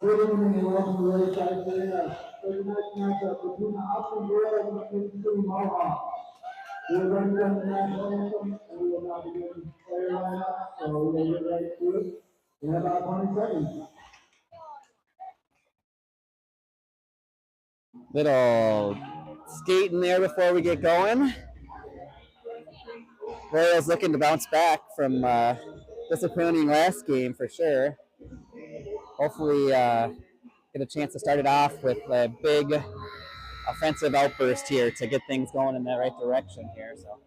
Good evening and welcome to the Lakeside Arena. For tonight's matchup between the Hopkins Royals and the Kansas City Mohawks. We are going to run the national anthem and we will now begin player lineup. So we will get ready to it in about 20 seconds. Little skating there before we get going. Royals looking to bounce back from disappointing last game for sure. Hopefully get a chance to start it off with a big offensive outburst here to get things going in the right direction here. So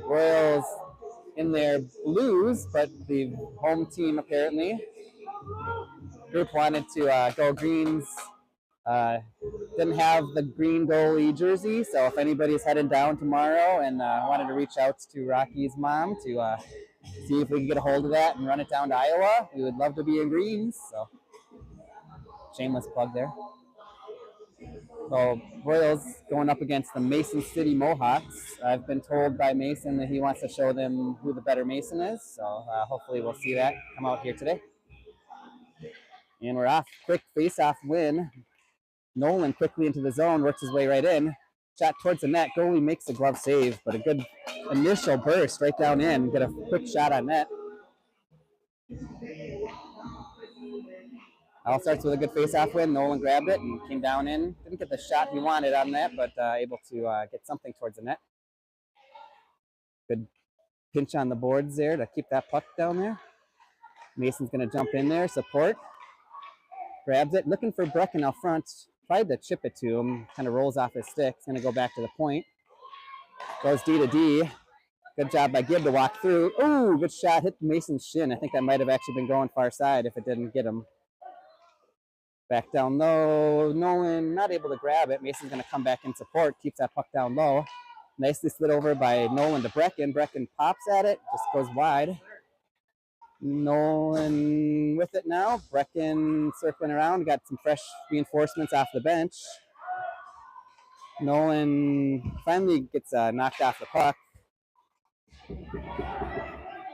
Royals in their blues, but the home team apparently group wanted to go greens. Didn't have the green goalie jersey, so if anybody's heading down tomorrow and wanted to reach out to Rocky's mom to see if we can get a hold of that and run it down to Iowa, we would love to be in greens. So shameless plug there. So Royals going up against the Mason City Mohawks. I've been told by Mason that he wants to show them who the better Mason is. So hopefully we'll see that come out here today. And we're off. Quick face-off win. Nolan quickly into the zone, works his way right in. Shot towards the net. Goalie makes a glove save, but a good initial burst right down in. Get a quick shot on net. All starts with a good face-off win. Nolan grabbed it and came down in. Didn't get the shot he wanted on that, but able to get something towards the net. Good pinch on the boards there to keep that puck down there. Mason's going to jump in there, support. Grabs it, looking for Brecken out front. Tried to chip it to him. Kind of rolls off his stick. It's going to go back to the point. Goes D to D. Good job by Gibb to walk through. Ooh, good shot. Hit Mason's shin. I think that might have actually been going far side if it didn't get him. Back down low. Nolan not able to grab it. Mason's going to come back in support. Keeps that puck down low. Nicely slid over by Nolan to Brecken. Brecken pops at it. Just goes wide. Nolan with it now. Brecken circling around. Got some fresh reinforcements off the bench. Nolan finally gets knocked off the puck.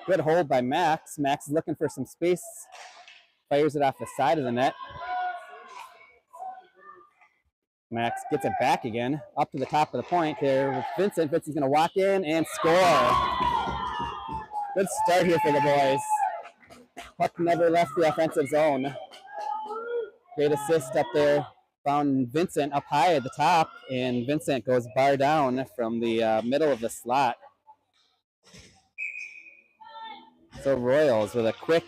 Good hold by Max. Max is looking for some space. Fires it off the side of the net. Max gets it back again. Up to the top of the point here with Vincent. Vincent's going to walk in and score. Good start here for the boys. Puck never left the offensive zone. Great assist up there. Found Vincent up high at the top, and Vincent goes bar down from the middle of the slot. So Royals with a quick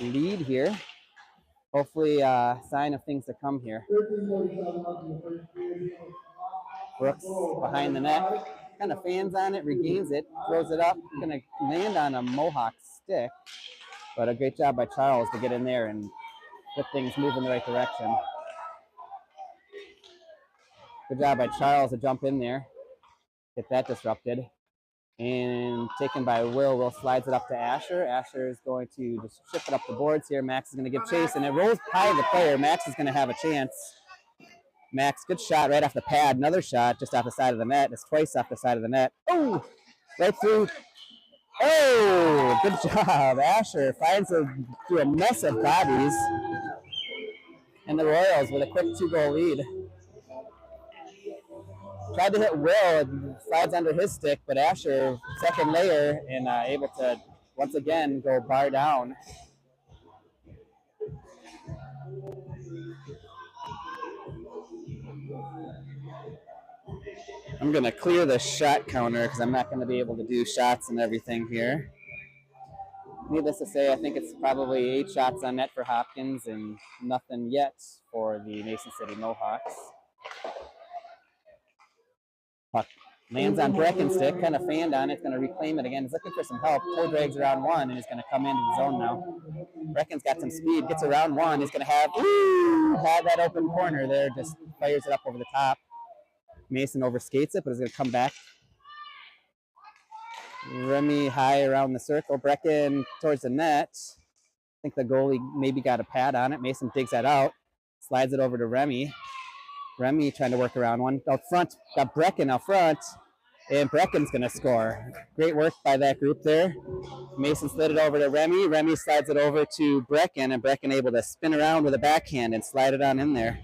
lead here. Hopefully sign of things to come here. Brooks behind the net. Kind of fans on it, regains it, throws it up. Going to land on a Mohawk stick. But a great job by Charles to get in there and get things moving in the right direction. Good job by Charles to jump in there, get that disrupted. And taken by Will. Will slides it up to Asher. Asher is going to just ship it up the boards here. Max is going to give chase, and it rolls by the player. Max is going to have a chance. Max, good shot right off the pad. Another shot just off the side of the net. It's twice off the side of the net. Oh, right through. Oh, good job. Asher finds through a mess of bodies. And the Royals with a quick 2-goal lead. Tried to hit Will, it slides under his stick, but Asher, second layer, and able to once again go bar down. I'm going to clear the shot counter because I'm not going to be able to do shots and everything here. Needless to say, I think it's probably 8 shots on net for Hopkins and nothing yet for the Mason City Mohawks. Puck lands on Brecken's stick, kind of fanned on it. It's going to reclaim it again. He's looking for some help. Toe drags around one, and he's going to come into the zone now. Brecken's got some speed, gets around one. He's going to have that open corner there, just fires it up over the top. Mason overskates it, but he's going to come back. Remy high around the circle. Brecken towards the net. I think the goalie maybe got a pad on it. Mason digs that out, slides it over to Remy. Remy trying to work around one. Out front, got Brecken out front, and Brecken's going to score. Great work by that group there. Mason slid it over to Remy. Remy slides it over to Brecken, and Brecken able to spin around with a backhand and slide it on in there.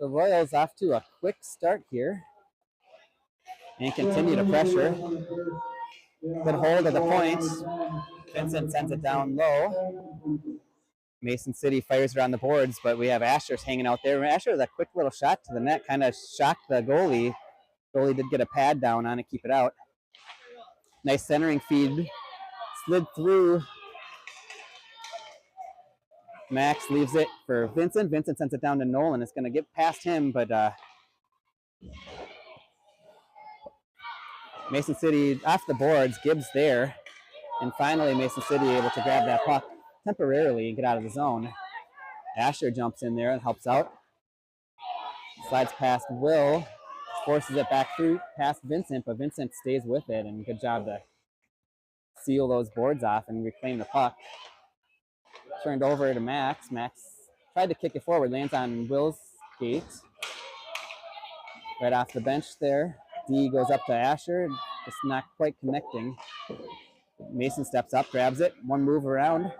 The Royals off to a quick start here and continue to pressure. Good hold of the point. Vincent sends it down low. Mason City fires around the boards, but we have Asher's hanging out there. Asher with a quick little shot to the net, kind of shocked the goalie. Goalie did get a pad down on it, keep it out. Nice centering feed. Slid through. Max leaves it for Vincent. Vincent sends it down to Nolan. It's going to get past him, but Mason City off the boards. Gibbs there. And finally, Mason City able to grab that puck temporarily and get out of the zone. Asher jumps in there and helps out. Slides past Will. Forces it back through past Vincent, but Vincent stays with it. And good job to seal those boards off and reclaim the puck. Turned over to Max. Max tried to kick it forward. Lands on Will's skate. Right off the bench there. D goes up to Asher. Just not quite connecting. Mason steps up, grabs it. One move around.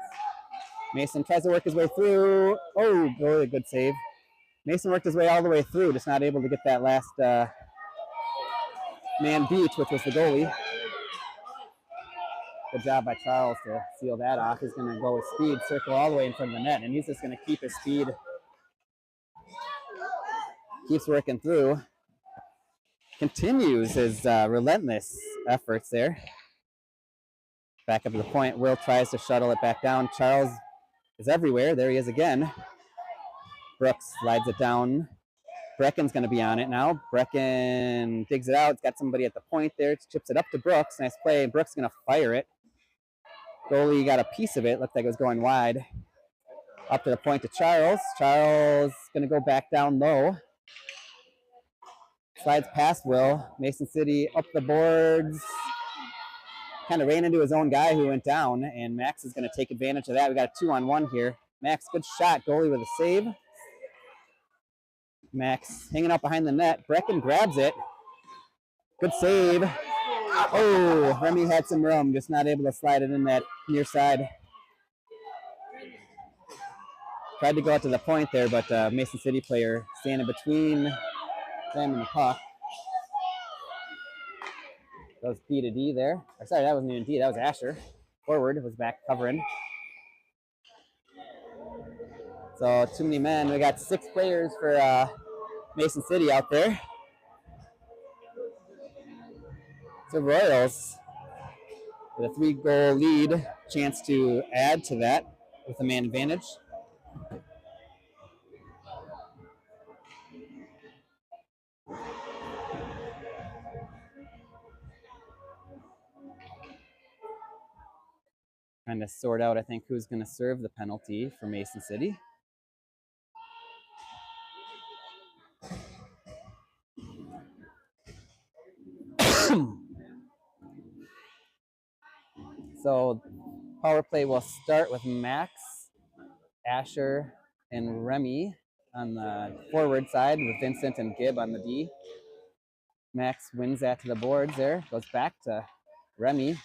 Mason tries to work his way through. Oh, really good save. Mason worked his way all the way through, just not able to get that last man beat, which was the goalie. Good job by Charles to seal that off. He's going to go with speed, circle all the way in front of the net, and he's just going to keep his speed. Keeps working through. Continues his relentless efforts there. Back up to the point. Will tries to shuttle it back down. Charles is everywhere. There he is again. Brooks slides it down. Brecken's going to be on it now. Brecken digs it out. It's got somebody at the point there. Chips it up to Brooks. Nice play. Brooks going to fire it. Goalie got a piece of it. Looked like it was going wide. Up to the point to Charles. Charles going to go back down low. Slides past Will. Mason City up the boards. Kind of ran into his own guy who went down, and Max is going to take advantage of that. We got a 2-on-1 here. Max, good shot. Goalie with a save. Max hanging out behind the net. Brecken grabs it. Good save. Oh, Remy had some room, just not able to slide it in that near side. Tried to go out to the point there, but Mason City player standing between them and the puck. That was P to D there. Or sorry, that wasn't even D, that was Asher. Forward was back covering. So too many men. We got 6 players for Mason City out there. So Royals with a 3-goal lead, chance to add to that with a man advantage. Trying to sort out, I think, who's going to serve the penalty for Mason City. So power play will start with Max, Asher, and Remy on the forward side with Vincent and Gibb on the D. Max wins that to the boards there, goes back to Remy.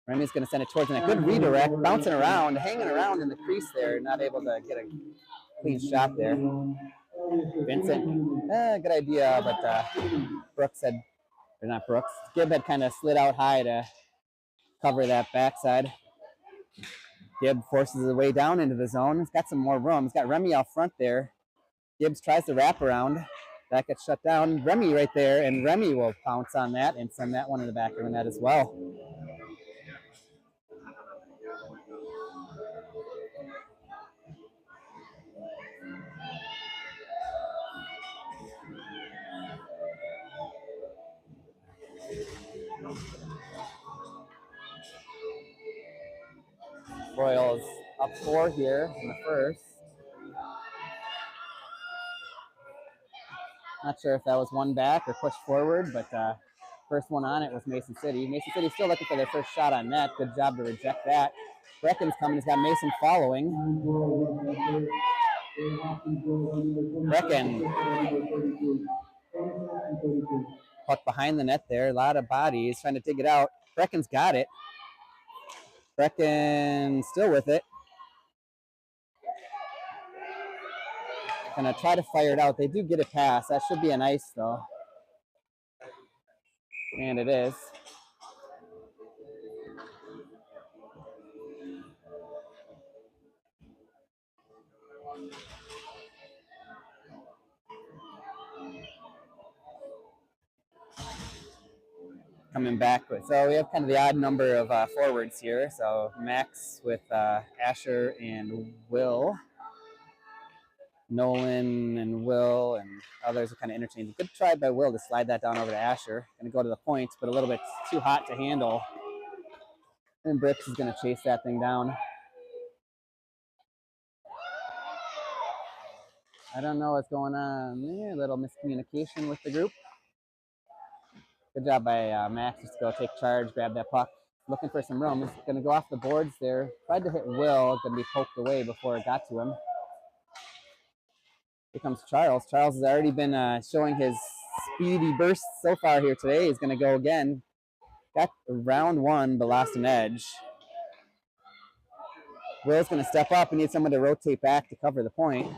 Remy's going to send it towards him. A good redirect, bouncing around, hanging around in the crease there, not able to get a clean shot there. Vincent, good idea, but Brooks had, or not Brooks, Gibb had kind of slid out high to cover that backside. Gibb forces his way down into the zone. He's got some more room. He's got Remy out front there. Gibbs tries to wrap around. That gets shut down. Remy right there, and Remy will pounce on that and send that one in the back of the net as well. Royals up 4 here in the first. Not sure if that was one back or pushed forward, but first one on it was Mason City. Mason City still looking for their first shot on net. Good job to reject that. Brecken's coming. He's got Mason following. Brecken. Puck behind the net there. A lot of bodies trying to dig it out. Brecken's got it. Brecken still with it. Gonna try to fire it out. They do get a pass. That should be an ice though. And it is. Coming back with, so we have kind of the odd number of forwards here. So Max with Asher and Will. Nolan and Will and others are kind of interchanging. Good try by Will to slide that down over to Asher. Going to go to the point, but a little bit too hot to handle. And Brooks is going to chase that thing down. I don't know what's going on there. A little miscommunication with the group. Good job by Max just to go take charge, grab that puck. Looking for some room. He's going to go off the boards there. Tried to hit Will. Going to be poked away before it got to him. Here comes Charles. Charles has already been showing his speedy burst so far here today. He's going to go again. Got round one, but lost an edge. Will's going to step up and need someone to rotate back to cover the point.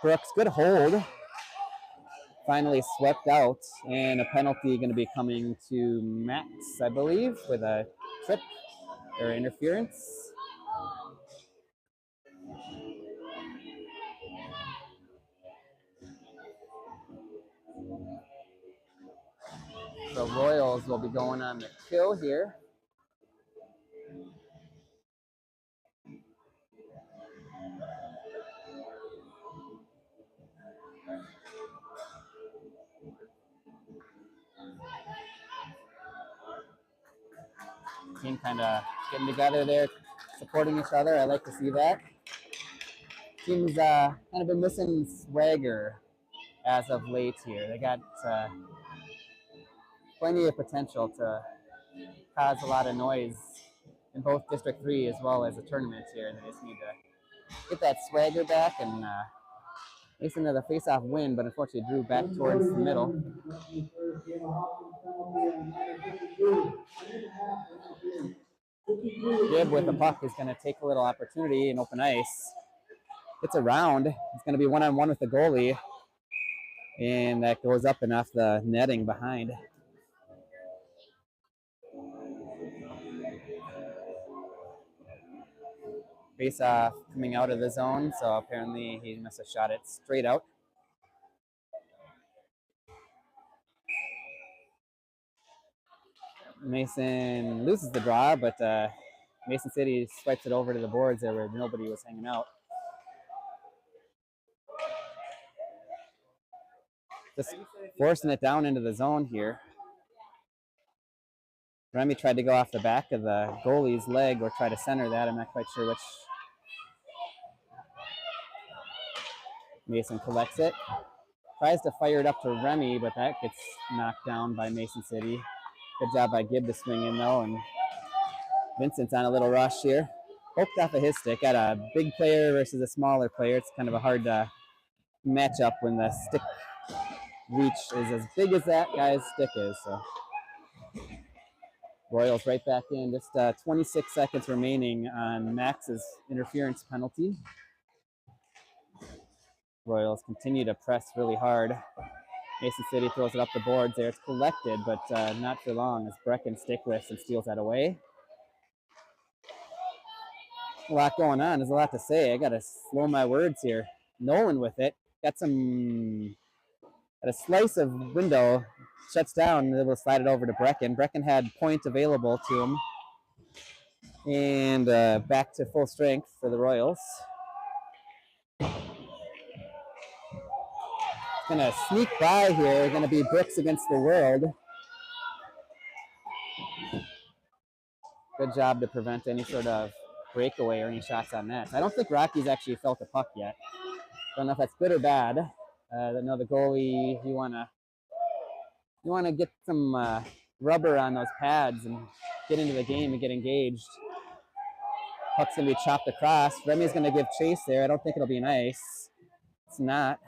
Brooks, good hold. Finally swept out, and a penalty going to be coming to Max, I believe, with a trip or interference. The Royals will be going on the kill here. Team kind of getting together there, supporting each other. I like to see that. Team's kind of been missing swagger as of late here. They got plenty of potential to cause a lot of noise in both District 3 as well as the tournaments here. They just need to get that swagger back and makes another face-off win, but unfortunately drew back towards the middle. Gibb with the puck is going to take a little opportunity in open ice. It's a round. It's going to be one-on-one with the goalie, and that goes up and off the netting behind. Face-off coming out of the zone, so apparently he must have shot it straight out. Mason loses the draw, but Mason City swipes it over to the boards there where nobody was hanging out. Just forcing it down into the zone here. Remy tried to go off the back of the goalie's leg or try to center that. I'm not quite sure which. Mason collects it. Tries to fire it up to Remy, but that gets knocked down by Mason City. Good job by Gibb to swing in, though, and Vincent's on a little rush here. Poked off of his stick. Got a big player versus a smaller player. It's kind of a hard matchup when the stick reach is as big as that guy's stick is. So Royals right back in. Just 26 seconds remaining on Max's interference penalty. Royals continue to press really hard. Mason City throws it up the boards there. It's collected, but not for long as Brecken stick lifts and steals that away. A lot going on. There's a lot to say. I got to slow my words here. Nolan with it. Got a slice of window. Shuts down and able to slide it over to Brecken. Brecken had point available to him. And back to full strength for the Royals. Gonna sneak by here. Gonna be Brooks against the world. Good job to prevent any sort of breakaway or any shots on net. I don't think Rocky's actually felt the puck yet. Don't know if that's good or bad. No, the goalie, you wanna get some rubber on those pads and get into the game and get engaged. Puck's going to be chopped across. Remy's going to give chase there. I don't think it'll be nice. It's not.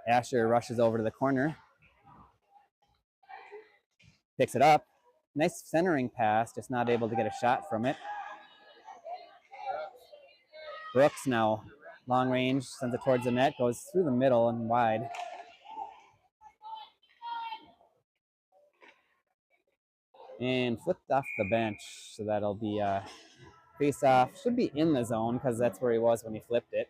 Asher rushes over to the corner. Picks it up. Nice centering pass, just not able to get a shot from it. Brooks now, long range, sends it towards the net, goes through the middle and wide. And flipped off the bench, so that'll be face off. Should be in the zone because that's where he was when he flipped it.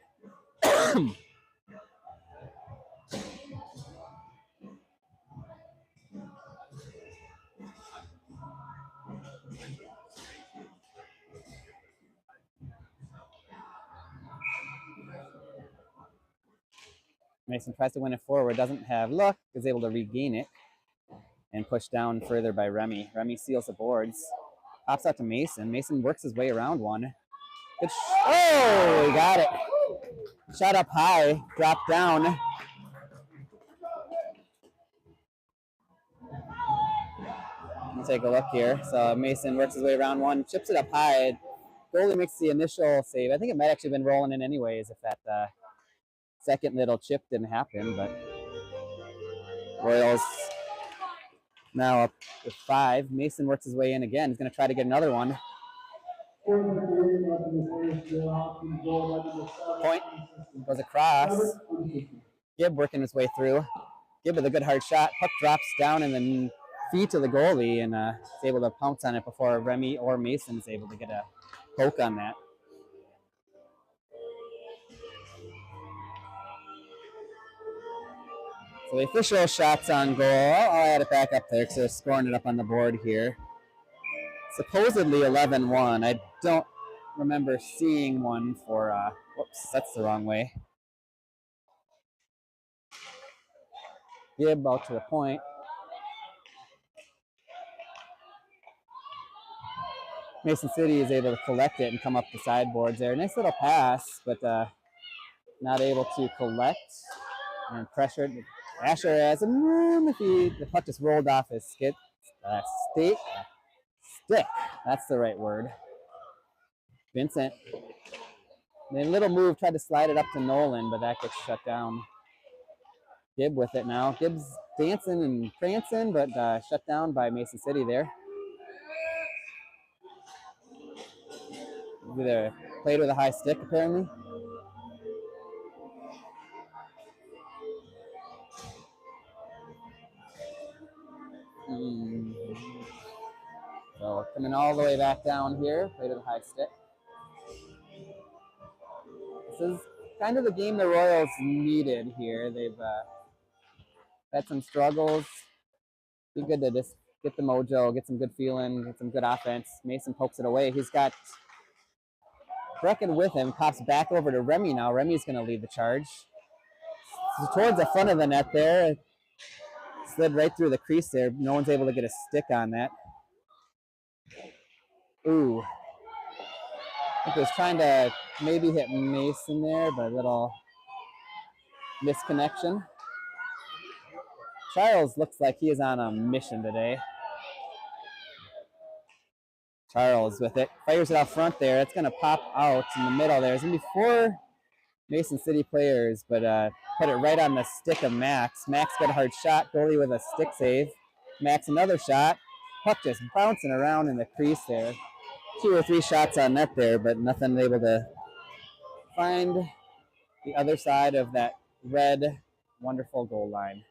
Mason tries to win it forward, doesn't have luck, is able to regain it and push down further by Remy. Remy seals the boards, pops out to Mason. Mason works his way around one. Good oh, he got it. Shot up high, dropped down. Let's take a look here. So Mason works his way around one, chips it up high. Goalie makes the initial save. I think it might actually have been rolling in anyways if that second little chip didn't happen, but Royals now up with 5. Mason works his way in again. He's going to try to get another one. Point goes across. Gibb working his way through. Gibb with a good hard shot. Puck drops down in the feet of the goalie and is able to pounce on it before Remy or Mason is able to get a poke on that. So the official shots on goal. I'll add it back up there because they're scoring it up on the board here. Supposedly 11-1. I don't remember seeing one for, whoops, that's the wrong way. Gibb out to the point. Mason City is able to collect it and come up the sideboards there. Nice little pass, but not able to collect and pressured. Asher has him on the feet. The puck just rolled off his stick. That's the right word. Vincent. The little move, tried to slide it up to Nolan, but that gets shut down. Gibb with it now. Gibbs dancing and prancing, but shut down by Mason City there. Either played with a high stick, apparently. So coming all the way back down here, played with a high stick. This is kind of the game the Royals needed here. They've had some struggles. Be good to just get the mojo, get some good feeling, get some good offense. Mason pokes it away. He's got Brecken with him, pops back over to Remy now. Remy's going to lead the charge. So towards the front of the net there. Slid right through the crease there. No one's able to get a stick on that. Ooh. I think he was trying to maybe hit Mason there, but a little misconnection. Charles looks like he is on a mission today. Charles with it. Fires it out front there. It's going to pop out in the middle there. There's going to be 4 Mason City players, but put it right on the stick of Max. Max got a hard shot. Goalie with a stick save. Max another shot. Puck just bouncing around in the crease there. 2 or 3 shots on net there, but nothing able to find the other side of that red, wonderful goal line.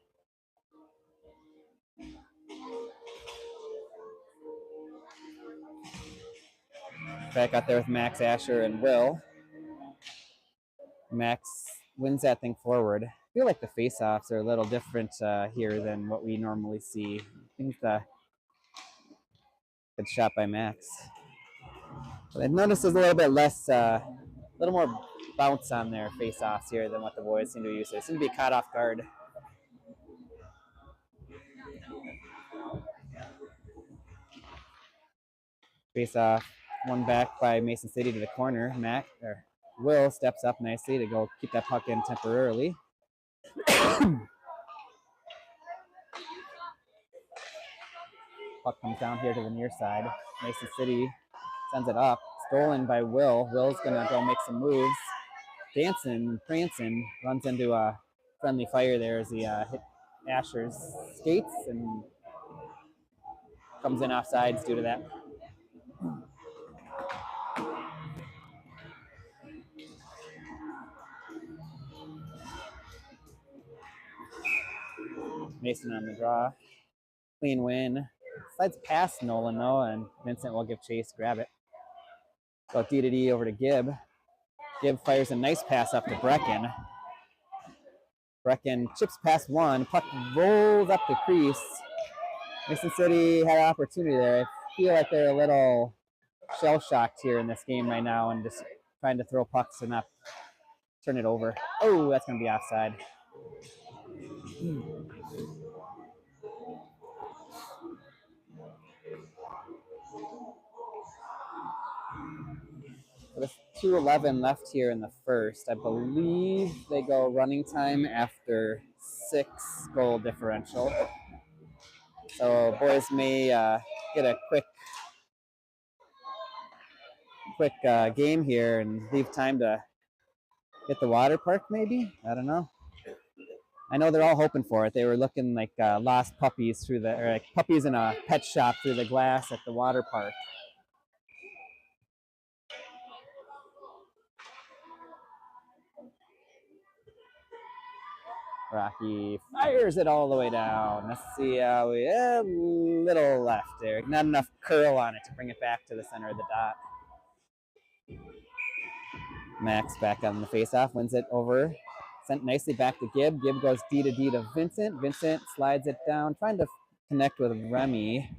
Back out there with Max, Asher, and Will. Max wins that thing forward. I feel like the face-offs are a little different here than what we normally see. I think good shot by Max. But I've noticed there's a little bit less, a little more bounce on their face-offs here than what the boys seem to be used to. They seem to be caught off guard. Face-off, one back by Mason City to the corner. Will steps up nicely to go keep that puck in temporarily. Puck comes down here to the near side. Mason City Sends it up. Stolen by Will. Will's going to go make some moves. Dancing, prancing, runs into a friendly fire there as he hit Asher's skates and comes in offsides due to that. Mason on the draw. Clean win. Slides past Nolan though, and Vincent will give chase, grab it. Go D to D over to Gibb. Gibb fires a nice pass up to Brecken. Brecken chips past one. Puck rolls up the crease. Mason City had an opportunity there. I feel like they're a little shell-shocked here in this game right now and just trying to throw pucks and not turn it over. Oh, that's going to be offside. With 2:11 left here in the first, I believe they go running time after 6 goal differential. So boys may get a quick game here and leave time to hit the water park maybe? I don't know. I know they're all hoping for it. They were looking like lost puppies or like puppies in a pet shop through the glass at the water park. Rocky fires it all the way down. Let's see how we a little left there. Not enough curl on it to bring it back to the center of the dot. Max back on the faceoff, wins it over. Sent nicely back to Gibb. Gibb goes D to D to Vincent. Vincent slides it down, trying to connect with Remy.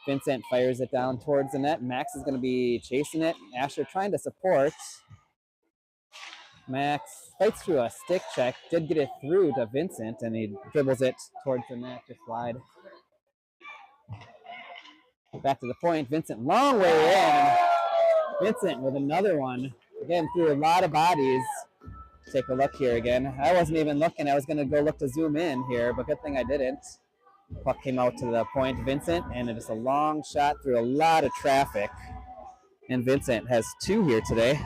Vincent fires it down towards the net. Max is going to be chasing it. Asher trying to support. Max fights through a stick check, did get it through to Vincent, and he dribbles it towards the net, just wide. Back to the point, Vincent, long way in. Vincent with another one. Again, through a lot of bodies. Take a look here again. I wasn't even looking. I was going to go look to zoom in here, but good thing I didn't. Puck came out to the point, Vincent, and it is a long shot through a lot of traffic. And Vincent has 2 here today.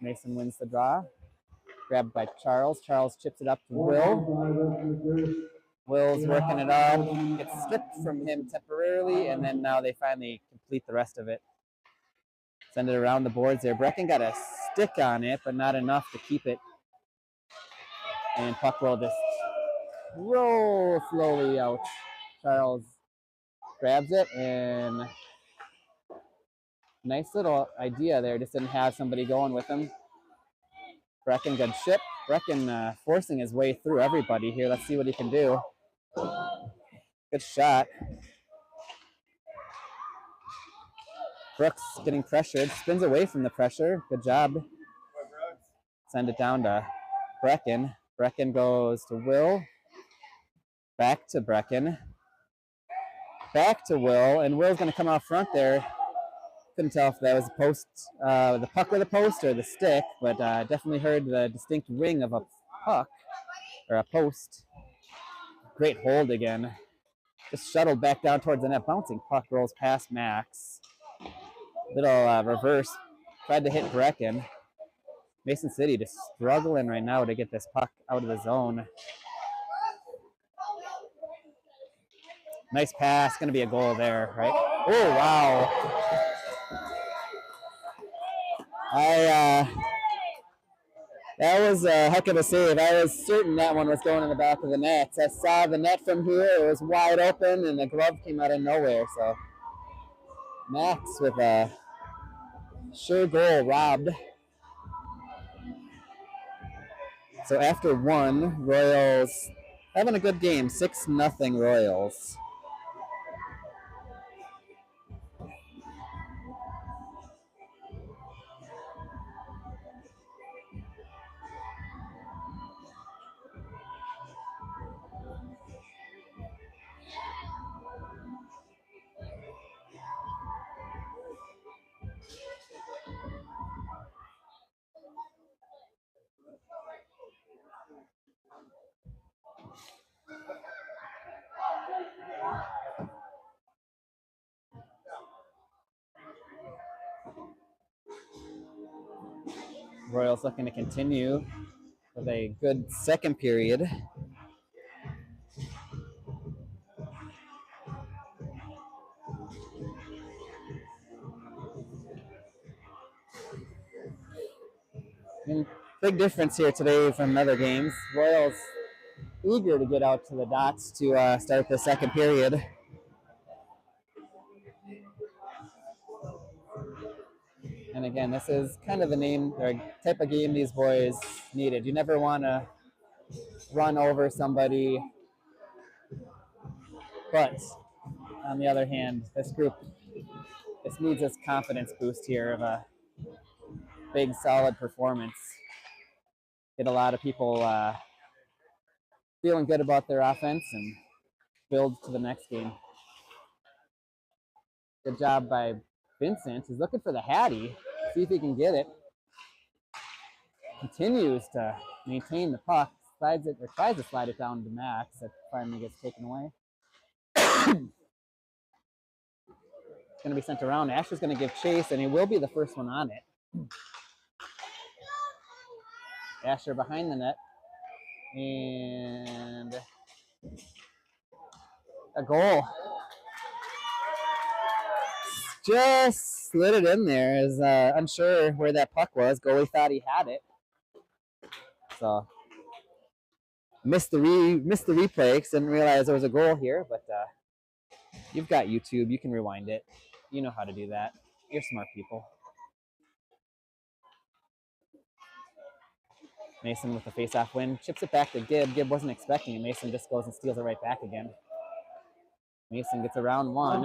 Mason wins the draw. Grabbed by Charles. Charles chips it up to Will. Will's working it up. Gets stripped from him temporarily, and then now they finally complete the rest of it. Send it around the boards there. Brecken got a stick on it, but not enough to keep it. And puck will just roll slowly out. Charles grabs it, and nice little idea there. Just didn't have somebody going with him. Brecken good ship. Brecken forcing his way through everybody here. Let's see what he can do. Good shot. Brooks getting pressured. Spins away from the pressure. Good job. Send it down to Brecken. Brecken goes to Will. Back to Brecken. Back to Will. And Will's going to come out front there. Couldn't tell if that was a post, the puck with a post or the stick, but definitely heard the distinct ring of a puck or a post. Great hold again. Just shuttled back down towards the net. Bouncing puck rolls past Max. Little reverse. Tried to hit Brecken. Mason City just struggling right now to get this puck out of the zone. Nice pass. Going to be a goal there, right? Oh, wow. That was a heck of a save. I was certain that one was going in the back of the net. I saw the net from here. It was wide open, and the glove came out of nowhere. So Max with a sure goal robbed. So after 1, Royals having a good game. 6-0 Royals. Royals looking to continue with a good second period. And big difference here today from other games. Royals eager to get out to the dots to start the second period. And again, this is kind of the name or type of game these boys needed. You never want to run over somebody, but on the other hand, this needs this confidence boost here of a big, solid performance. Get a lot of people feeling good about their offense and build to the next game. Good job by Vincent. He's looking for the Hattie. See if he can get it. Continues to maintain the puck. Slides it or tries to slide it down to Max. That finally gets taken away. It's going to be sent around. Asher's going to give chase, and he will be the first one on it. Asher behind the net. And a goal. Just slid it in there. Is unsure where that puck was. Goalie thought he had it. So missed the replay because didn't realize there was a goal here. But you've got YouTube. You can rewind it. You know how to do that. You're smart people. Mason with the face-off win. Chips it back to Gibb. Gibb wasn't expecting it. Mason just goes and steals it right back again. Mason gets around one.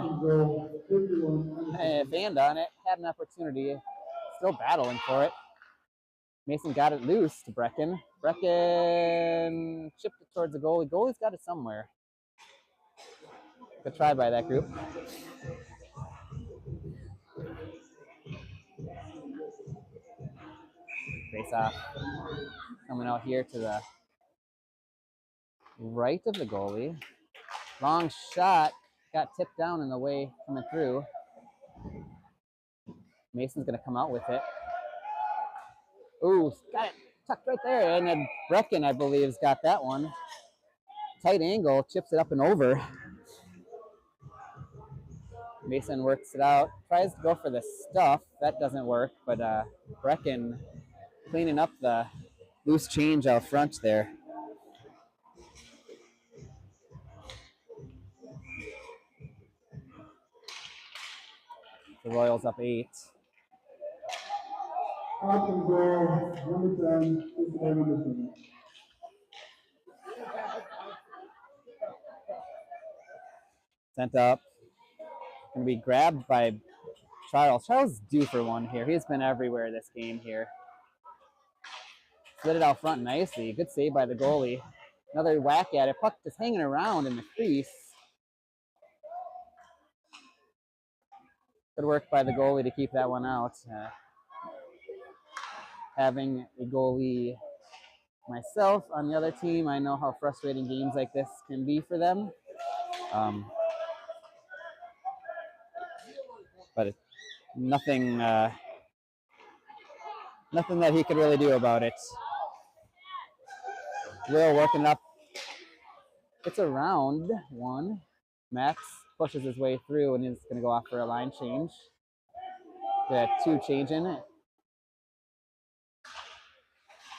Fanned on it. Had an opportunity. Still battling for it. Mason got it loose to Brecken. Brecken chipped it towards the goalie. Goalie's got it somewhere. Good try by that group. Face off. Coming out here to the right of the goalie. Long shot. Got tipped down in the way coming through. Mason's going to come out with it. Ooh, got it tucked right there. And then Brecken, I believe, has got that one. Tight angle, chips it up and over. Mason works it out, tries to go for the stuff. That doesn't work, but Brecken cleaning up the loose change out front there. The Royals up 8. Hopkins goal, number 10, 57. Sent up. Going to be grabbed by Charles. Charles is due for one here. He's been everywhere this game here. Slid it out front nicely. Good save by the goalie. Another whack at it. Puck just hanging around in the crease. Good work by the goalie to keep that one out. Having a goalie myself on the other team, I know how frustrating games like this can be for them. But it's nothing that he could really do about it. Will working up. It's around one. Max pushes his way through and is going to go off for a line change. Got 2 changing it.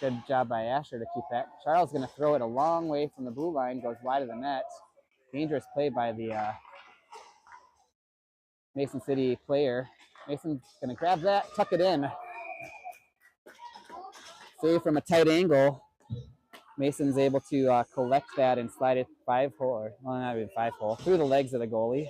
Good job by Asher to keep that. Charles going to throw it a long way from the blue line, goes wide of the net. Dangerous play by the Mason City player. Mason's going to grab that, tuck it in. Save from a tight angle. Mason's able to collect that and slide it 5-hole, well, not even 5-hole, through the legs of the goalie.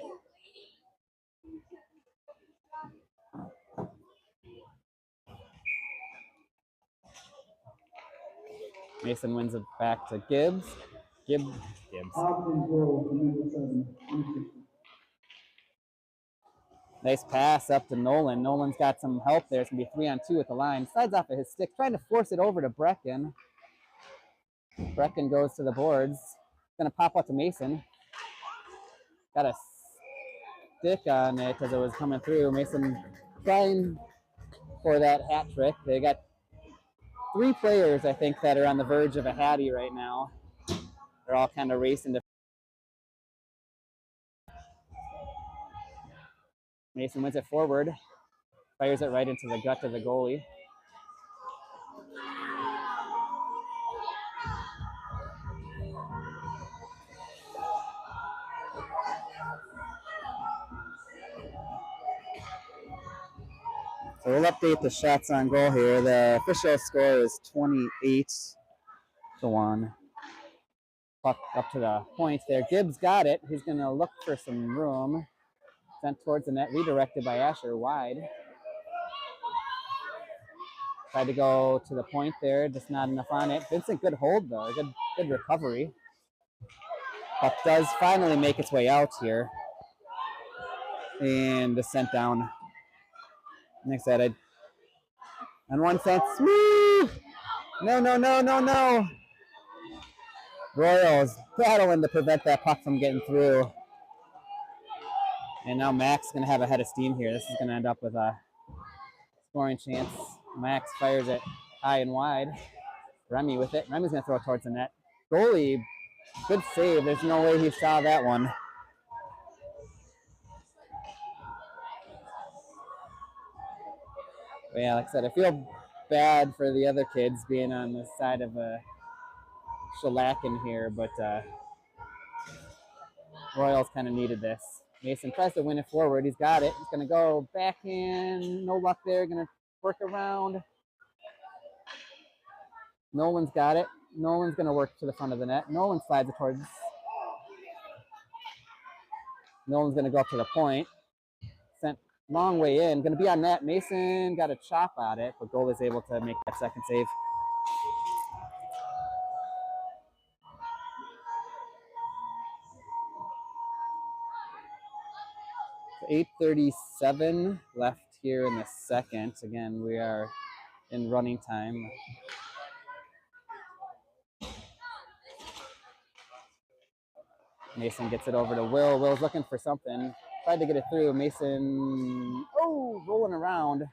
Mason wins it back to Gibbs. Gibbs. Nice pass up to Nolan. Nolan's got some help there. It's going to be 3-on-2 at the line. Slides off of his stick, trying to force it over to Brecken. Brecken goes to the boards. Going to pop out to Mason. Got a stick on it as it was coming through. Mason trying for that hat trick. They got 3 players, I think, that are on the verge of a Hattie right now. They're all kind of racing to. Mason wins it forward, fires it right into the gut of the goalie. So we'll update the shots on goal here. The official score is 28-1. Puck up to the point there. Gibbs got it. He's going to look for some room. Sent towards the net, redirected by Asher, wide. Tried to go to the point there, just not enough on it. Vincent, good hold though, good recovery. Puck does finally make its way out here. And the sent down. Next at it. On one sense, woo! No. Royals battling to prevent that puck from getting through. And now Max is going to have a head of steam here. This is going to end up with a scoring chance. Max fires it high and wide. Remy with it. Remy's going to throw it towards the net. Goalie, good save. There's no way he saw that one. But yeah, like I said, I feel bad for the other kids being on the side of a shellacking here, but Royals kind of needed this. Mason tries to win it forward. He's got it. He's going to go backhand. No luck there. Going to work around. Nolan's got it. Nolan's going to work to the front of the net. Nolan slides it towards. Nolan's going to go up to the point. Sent long way in. Going to be on net. Mason got a chop at it, but goal is able to make that second save. So 8:37 left here in the second. Again, we are in running time. Mason gets it over to Will. Will's looking for something. Tried to get it through. Mason, rolling around.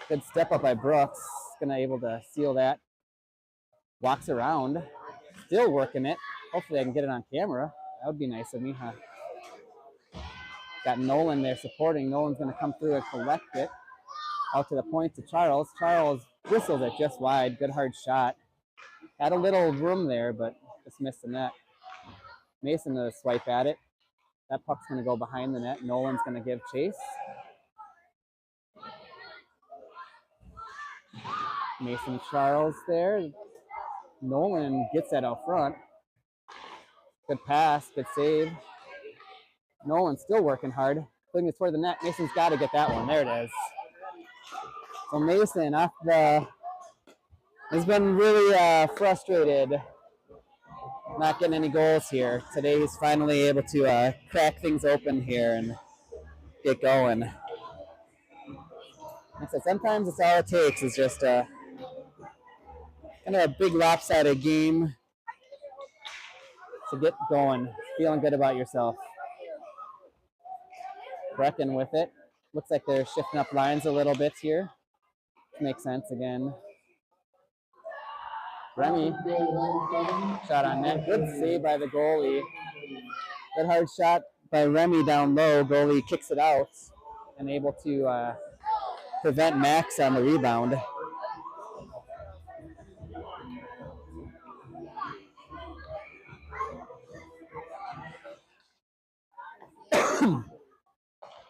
Good step up by Brooks. Gonna able to seal that. Walks around. Still working it. Hopefully I can get it on camera. That would be nice of me, huh? Got Nolan there supporting. Nolan's gonna come through and collect it. Out to the point to Charles. Charles whistled it just wide. Good hard shot. Had a little room there, but just missed the net. Mason to swipe at it. That puck's going to go behind the net. Nolan's going to give chase. Mason Charles there. Nolan gets that out front. Good pass, good save. Nolan's still working hard. Putting it toward the net. Mason's got to get that one. There it is. So Mason has been really frustrated not getting any goals here. Today he's finally able to crack things open here and get going. Like I said, sometimes it's all it takes is just kind of a big lopsided game to get going, feeling good about yourself. Brecken with it. Looks like they're shifting up lines a little bit here. Makes sense again. Remy, shot on net. Good save by the goalie. Good hard shot by Remy down low. Goalie kicks it out and able to prevent Max on the rebound.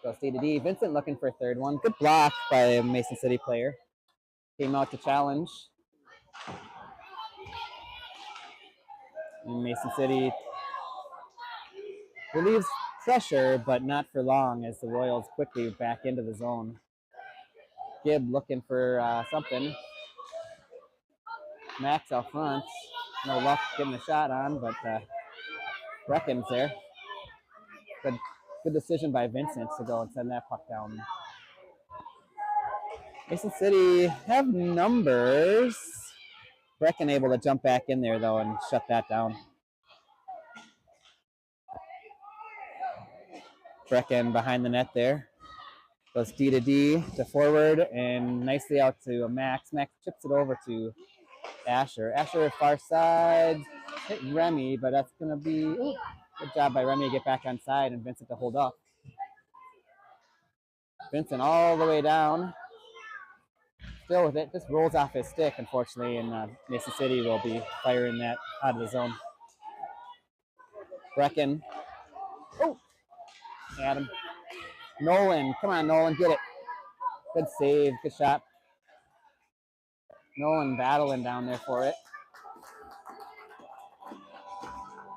Goes D to D. Vincent looking for a third one. Good block by a Mason City player. Came out to challenge. And Mason City relieves pressure, but not for long as the Royals quickly back into the zone. Gibb looking for something. Max out front. No luck getting a shot on, but Brecken's there. Good decision by Vincent to go and send that puck down. Mason City have numbers. Brecken able to jump back in there, though, and shut that down. Brecken behind the net there. Goes D to D to forward and nicely out to Max. Max chips it over to Asher. Asher far side, hit Remy, but that's going to be good job by Remy to get back on side and Vincent to hold up. Vincent all the way down. Still with it, just rolls off his stick, unfortunately, and Mason City will be firing that out of the zone. Brecken. Oh, Adam. Nolan, come on, Nolan, get it. Good save, good shot. Nolan battling down there for it.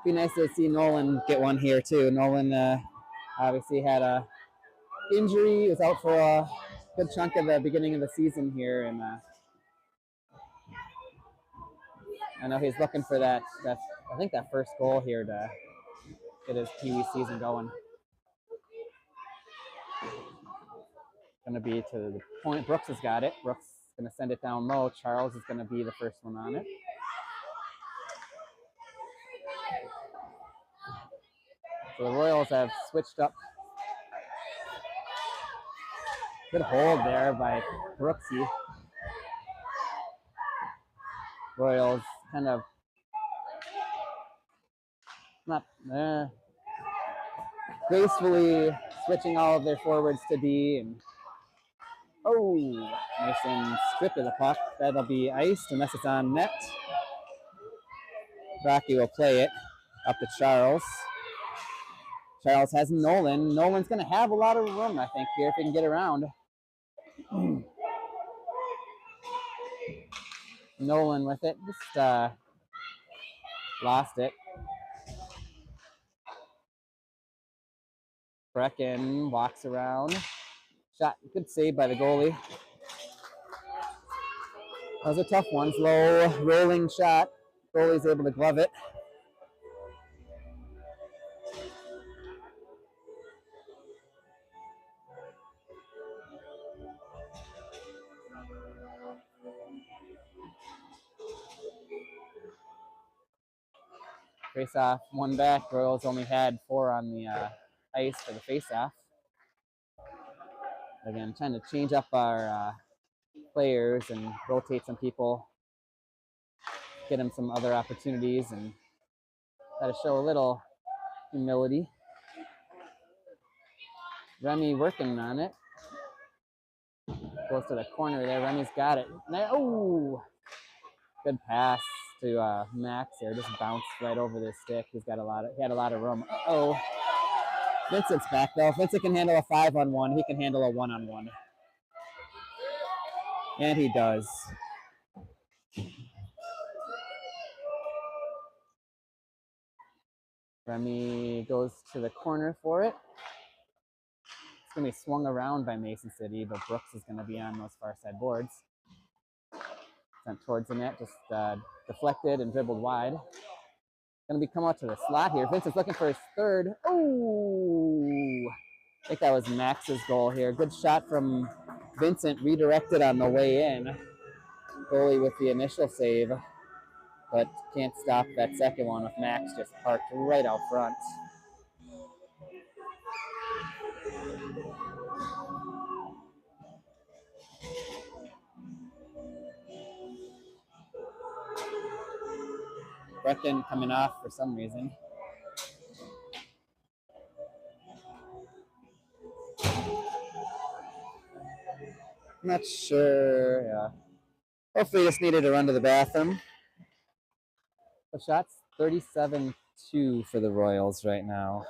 Be nice to see Nolan get one here too. Nolan obviously had a injury, was out for a good chunk of the beginning of the season here, and I know he's looking for that. I think that first goal here to get his Pee Wee season going. Going to be to the point. Brooks has got it. Brooks is going to send it down low. Charles is going to be the first one on it. So the Royals have switched up. Good hold there by Brooksy. Royals kind of not gracefully switching all of their forwards to D, and Mason stripped of the puck. That'll be iced unless it's on net. Rocky will play it up to Charles. Charles has Nolan. Nolan's going to have a lot of room, I think, here if he can get around. Nolan with it. Just lost it. Brecken walks around. Shot. Good save by the goalie. Those are tough ones. Low rolling shot. Goalie's able to glove it. Face-off, one back. Royals only had 4 on the ice for the face-off. Again, trying to change up our players and rotate some people, get them some other opportunities, and try to show a little humility. Remy working on it. Goes to the corner there. Remy's got it. Oh, good pass to Max there. Just bounced right over the stick. He had a lot of room. Vincent's back though. Vincent can handle a 5-on-1. He can handle a 1-on-1. And he does. Remy goes to the corner for it. It's going to be swung around by Mason City, but Brooks is going to be on those far side boards. Sent towards the net, just deflected and dribbled wide. Going to be come out to the slot here. Vincent's looking for his third. Oh! I think that was Max's goal here. Good shot from Vincent, redirected on the way in. Goalie with the initial save, but can't stop that second one with Max just parked right out front. Brecken coming off for some reason. Not sure. Yeah. Hopefully just needed to run to the bathroom. The shots 37-2 for the Royals right now.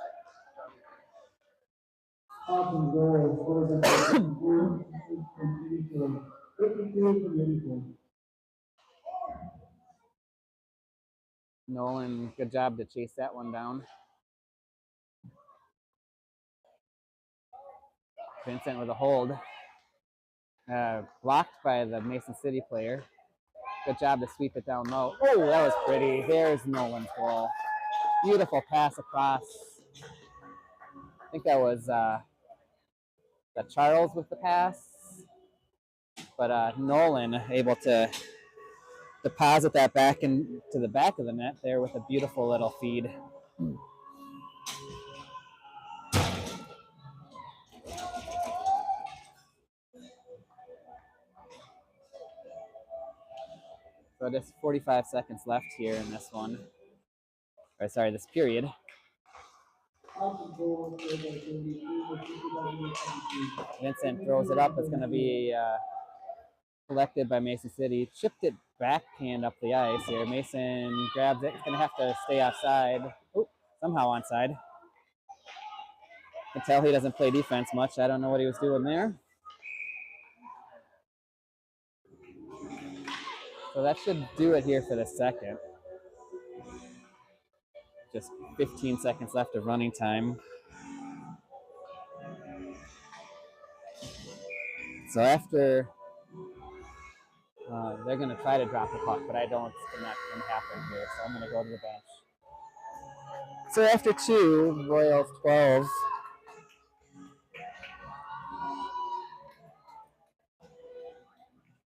Hopkins goal Nolan, good job to chase that one down. Vincent with a hold. Blocked by the Mason City player. Good job to sweep it down low. Oh, that was pretty. There's Nolan's goal. Beautiful pass across. I think that was Charles with the pass. But Nolan able to deposit that back into the back of the net there with a beautiful little feed. So just 45 seconds left here in this one. Or sorry, this period. Vincent throws it up. It's going to be collected by Mason City. Chipped it backhand up the ice here. Mason grabs it. He's going to have to stay offside. Oh, somehow onside. You can tell he doesn't play defense much. I don't know what he was doing there. So that should do it here for the second. Just 15 seconds left of running time. So after they're going to try to drop the puck, but I don't think that's going to happen here. So I'm going to go to the bench. So after 2, Royals 12.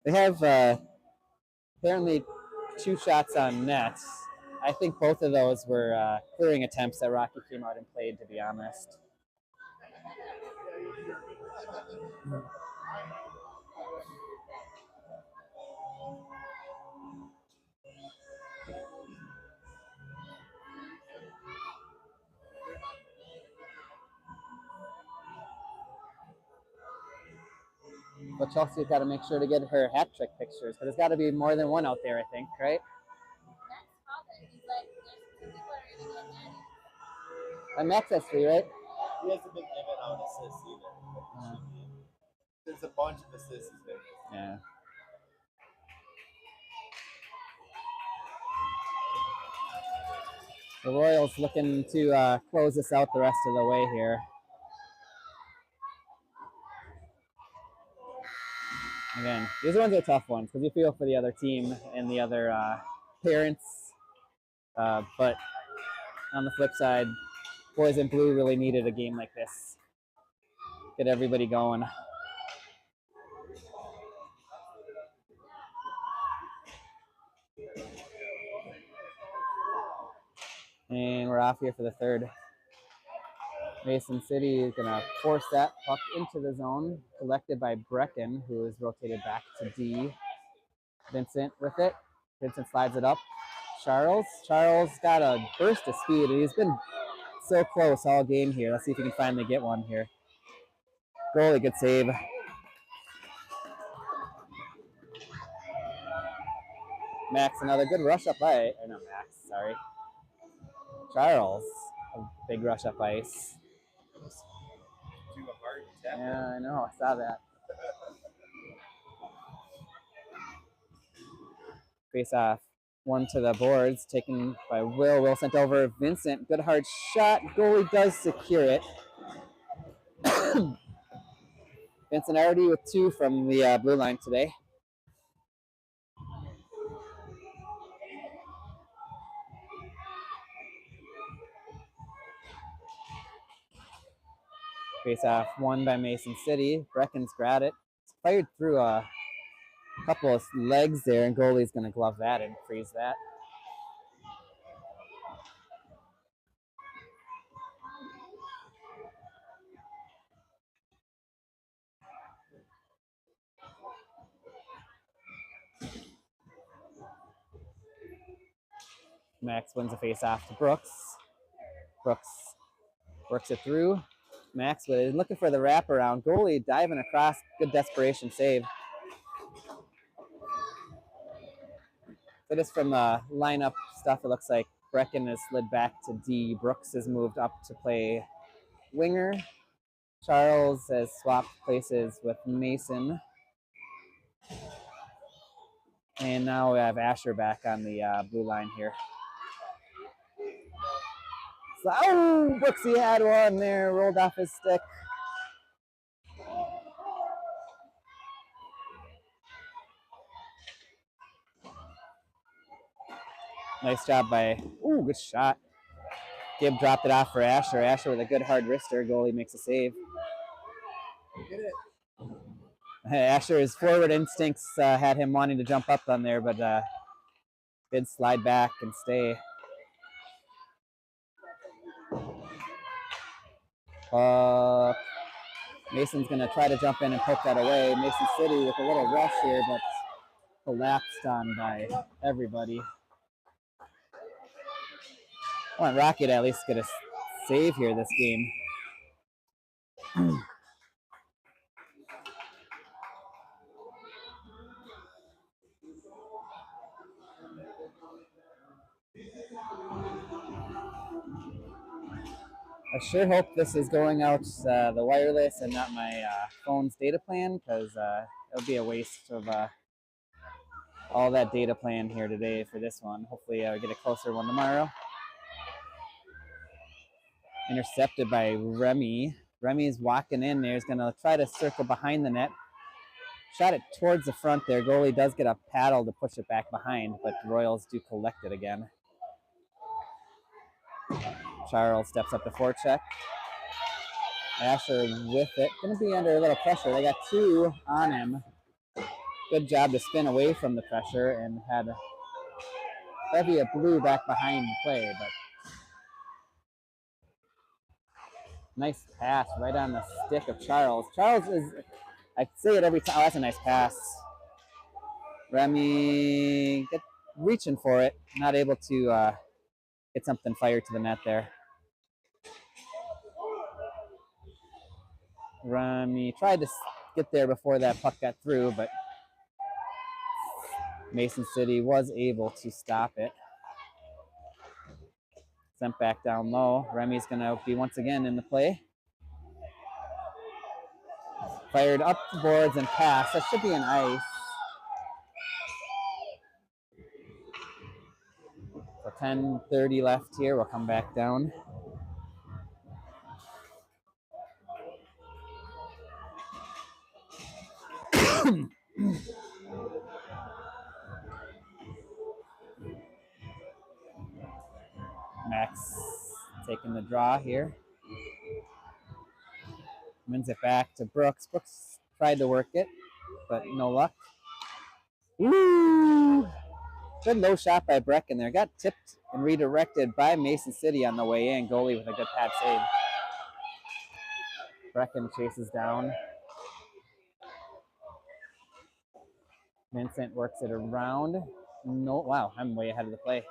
They have apparently 2 shots on net. I think both of those were clearing attempts that Rocky came out and played, to be honest. But Chelsea's got to make sure to get her hat trick pictures, but there's got to be more than one out there, I think, right? And Max has 3, right? He hasn't been given out assists either. There's a bunch of assists he's been. Yeah. The Royals looking to close this out the rest of the way here. Again, these ones are tough ones because you feel for the other team and the other parents. But on the flip side, boys in blue really needed a game like this. Get everybody going. And we're off here for the third. Mason City is going to force that puck into the zone, collected by Brecken, who is rotated back to D. Vincent with it. Vincent slides it up. Charles got a burst of speed, and he's been so close all game here. Let's see if he can finally get one here. Goalie, good save. Max, another good rush up ice. Or no, Max, sorry. Charles, a big rush up ice. Yeah, I know, I saw that. Face off. One to the boards, taken by Will. Will sent over Vincent. Good hard shot. Goalie does secure it. Vincent already with 2 from the blue line today. Face off won by Mason City. Brecken's got it. It's fired through a couple of legs there, and goalie's going to glove that and freeze that. Max wins a face-off to Brooks. Brooks works it through. Max was looking for the wraparound. Goalie diving across. Good desperation save. So just from the lineup stuff, it looks like Brecken has slid back to D. Brooks has moved up to play winger. Charles has swapped places with Mason. And now we have Asher back on the blue line here. So, oh, Brooksy had one there, rolled off his stick. Nice job by, ooh, good shot. Gibb dropped it off for Asher. Asher with a good hard wrister. Goalie makes a save. Get it. Asher's forward instincts had him wanting to jump up on there, but did slide back and stay. Mason's going to try to jump in and poke that away. Mason City with a little rush here, but collapsed on by everybody. I want Rocket to at least get a save here this game. I sure hope this is going out the wireless and not my phone's data plan, because it'll be a waste of all that data plan here today for this one. Hopefully I'll get a closer one tomorrow. Intercepted by Remy. Remy's walking in there. He's going to try to circle behind the net. Shot it towards the front there. Goalie does get a paddle to push it back behind, but the Royals do collect it again. Charles steps up to forecheck. Asher with it. Going to be under a little pressure. They got two on him. Good job to spin away from the pressure and had Bevy a blue back behind the play, but nice pass right on the stick of Charles. Charles is, I say it every time, oh, that's a nice pass. Remy reaching for it, not able to get something fired to the net there. Remy tried to get there before that puck got through, but Mason City was able to stop it. Sent back down low. Remy's going to be once again in the play. Fired up the boards and pass. That should be an ice. So 10:30 left here. We'll come back down. Max taking the draw here. Wins it back to Brooks. Brooks tried to work it, but no luck. Woo! Good low shot by Brecken there. Got tipped and redirected by Mason City on the way in. Goalie with a good pad save. Brecken chases down. Vincent works it around. No, wow, I'm way ahead of the play.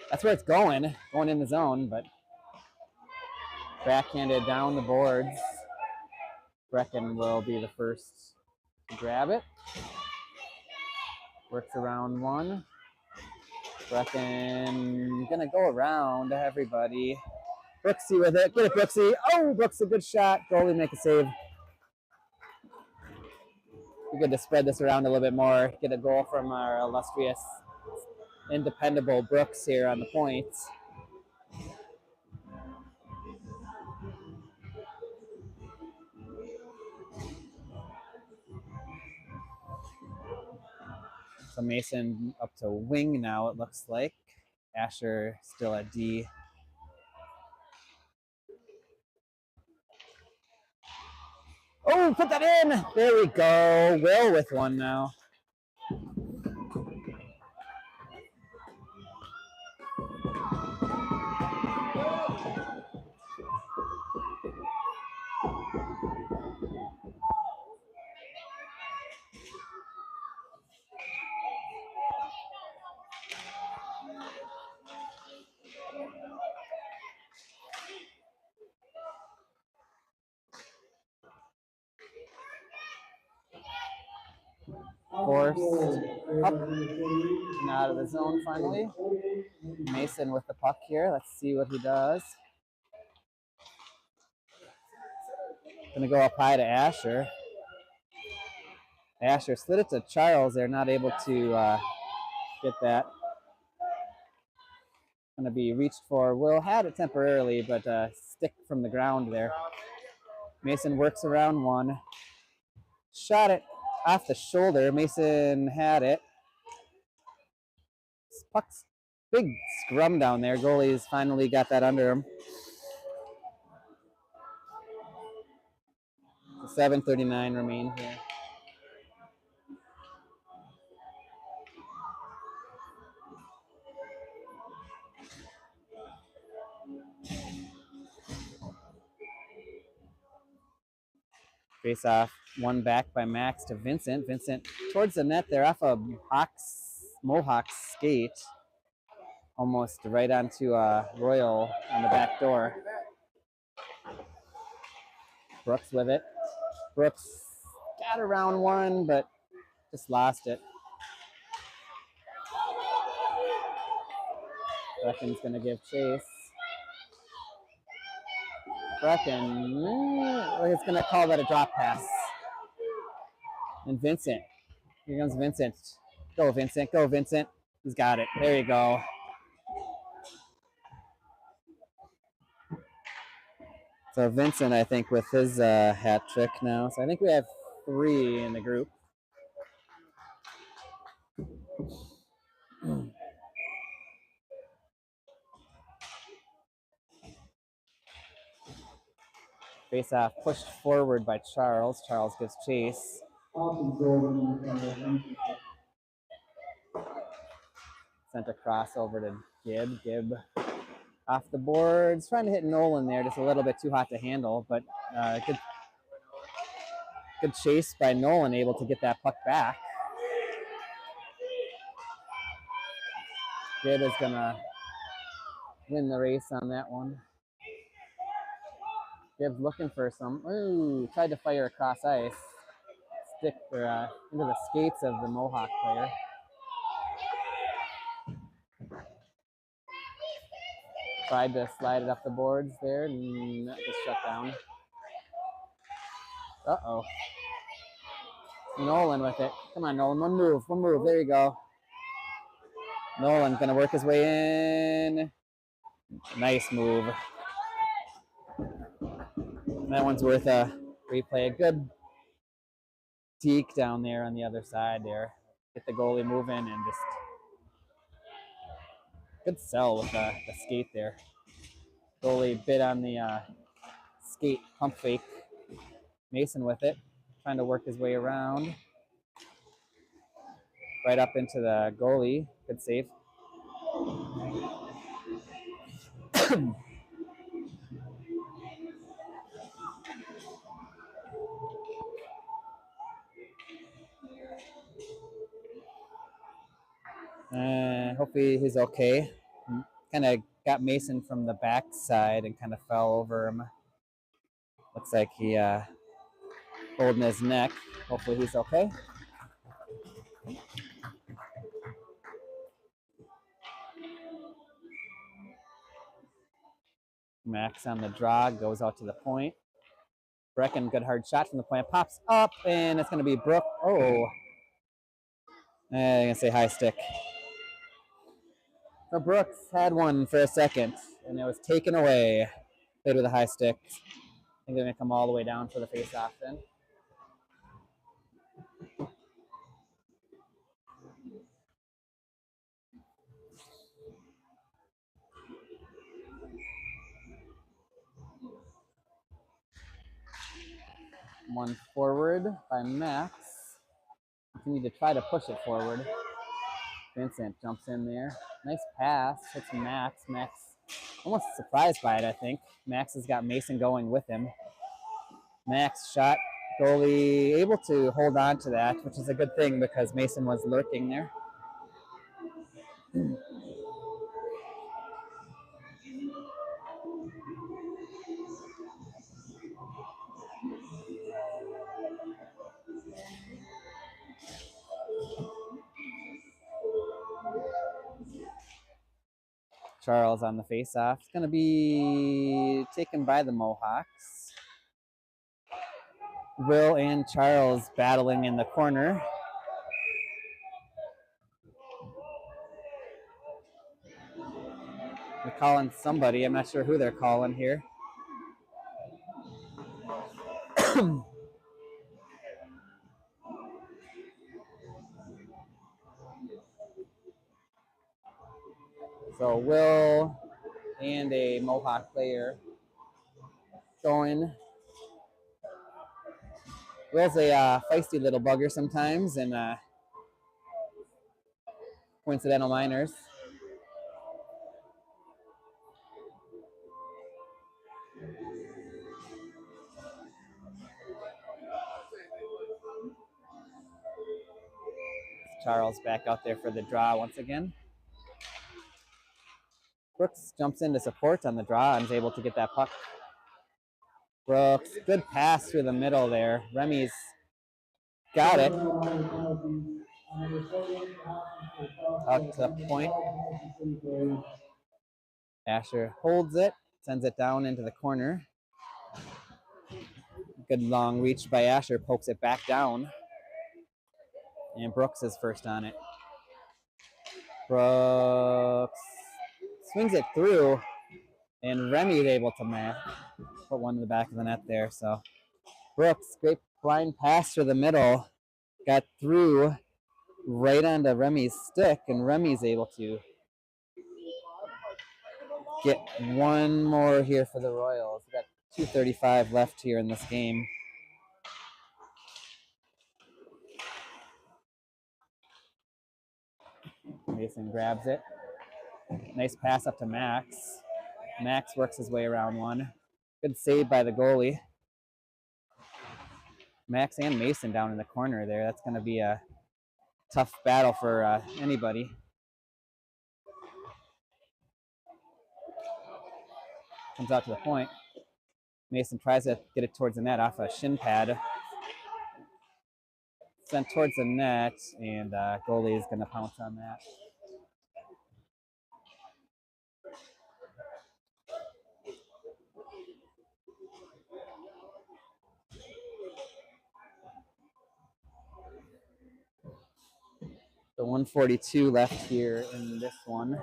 That's where it's going in the zone, but backhanded down the boards. Brecken will be the first to grab it. Works around one. Brecken gonna go around everybody. Brooksy with it. Get it, Brooksy. Oh, Brooks, a good shot. Goalie make a save. We're good to spread this around a little bit more. Get a goal from our illustrious, independable Brooks here on the points. So Mason up to wing now, it looks like. Asher still at D. Oh, put that in. There we go. Will with one now. Forced up and out of the zone finally. Mason with the puck here. Let's see what he does. Gonna go up high to Asher. Asher slid it to Charles. They're not able to get that. Gonna be reached for. Will had it temporarily, but stick from the ground there. Mason works around one. Shot it off the shoulder. Mason had it. Puck's big scrum down there. Goalie's finally got that under him. 7:39 remain here. Face off One back by Max to Vincent. Vincent towards the net there off of Mohawk's skate. Almost right onto Royal on the back door. Brooks with it. Brooks got around one, but just lost it. Brecken's going to give chase. Brecken is going to call that a drop pass. And Vincent. Here comes Vincent. Go, Vincent. Go, Vincent. He's got it. There you go. So Vincent, I think, with his hat trick now. So I think we have 3 in the group. Face off pushed forward by Charles. Charles gives chase. Sent a cross over to Gibb. Gibb off the boards. Trying to hit Nolan there. Just a little bit too hot to handle. But good chase by Nolan. Able to get that puck back. Gibb is going to win the race on that one. Gibbs looking for some. Ooh, tried to fire across ice. Stick into the skates of the Mohawk player. Tried to slide it up the boards there, and that just shut down. Uh-oh. Nolan with it. Come on, Nolan. One move. There you go. Nolan gonna work his way in. Nice move. That one's worth a replay. A good deke down there on the other side there. Get the goalie moving and just good sell with the skate there. Goalie bit on the skate pump fake. Mason with it, trying to work his way around. Right up into the goalie. Good save. Hopefully he's okay. Kind of got Mason from the back side and kind of fell over him. Looks like he holding his neck. Hopefully he's okay. Max on the draw, goes out to the point. Brecken, good hard shot from the point. Pops up, and it's going to be Brooke. Oh. I'm going to say high stick. So Brooks had one for a second, and it was taken away. Played with a high stick. I think they're going to come all the way down for the face-off then. One forward by Max. Continue to try to push it forward. Vincent jumps in there. Nice pass. Hits Max. Max almost surprised by it, I think. Max has got Mason going with him. Max shot. Goalie able to hold on to that, which is a good thing because Mason was lurking there. Charles on the face-off. It's going to be taken by the Mohawks. Will and Charles battling in the corner. They're calling somebody. I'm not sure who they're calling here. So Will and a Mohawk player going. Will's a feisty little bugger sometimes, and coincidental minors. Charles back out there for the draw once again. Brooks jumps in to support on the draw and is able to get that puck. Brooks, good pass through the middle there. Remy's got it. Out to the point. Asher holds it, sends it down into the corner. Good long reach by Asher, pokes it back down. And Brooks is first on it. Brooks swings it through, and Remy is able to put one in the back of the net there. So Brooks, great blind pass through the middle, got through right onto Remy's stick, and Remy's able to get one more here for the Royals. We got 2:35 left here in this game. Mason grabs it. Nice pass up to Max. Max works his way around one. Good save by the goalie. Max and Mason down in the corner there. That's going to be a tough battle for anybody. Comes out to the point. Mason tries to get it towards the net off a shin pad. Sent towards the net, and goalie is going to pounce on that. So 1:42 left here in this one.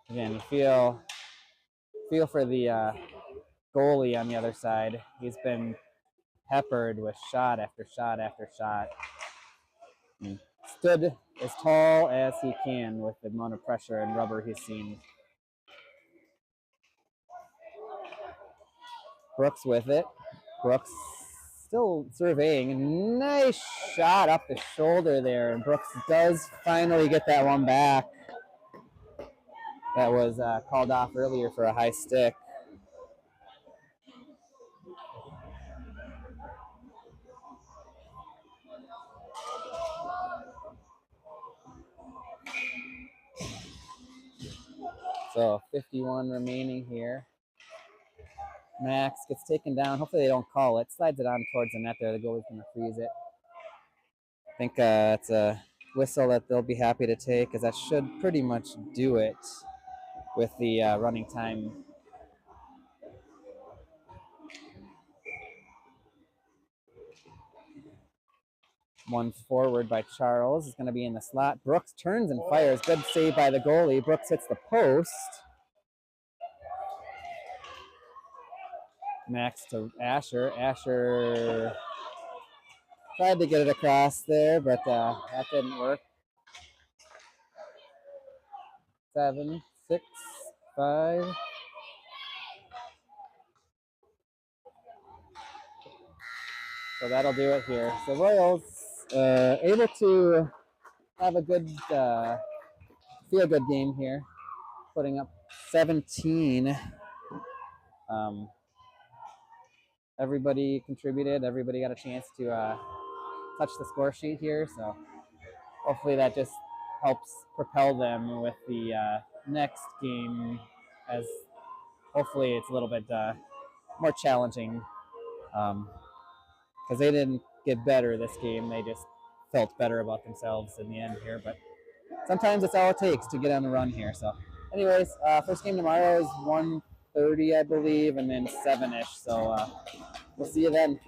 Again, you feel for the goalie on the other side. He's been peppered with shot after shot after shot. And stood as tall as he can with the amount of pressure and rubber he's seen. Brooks with it. Brooks still surveying. Nice shot up the shoulder there. And Brooks does finally get that one back. That was called off earlier for a high stick. So 51 remaining here. Max gets taken down. Hopefully they don't call it. Slides it on towards the net there. The goalie's going to freeze it. I think it's a whistle that they'll be happy to take, because that should pretty much do it with the running time. One forward by Charles is going to be in the slot. Brooks turns and fires. Good save by the goalie. Brooks hits the post. Max to Asher. Asher tried to get it across there, but that didn't work. 7, 6, 5. So that'll do it here. So Royals able to have a good feel-good game here, putting up 17. Everybody contributed. Everybody got a chance to touch the score sheet here. So hopefully that just helps propel them with the next game, as hopefully it's a little bit more challenging, because they didn't get better this game. They just felt better about themselves in the end here. But sometimes it's all it takes to get on the run here. So anyways, first game tomorrow is 1:30, I believe, and then 7-ish. So we'll see you then.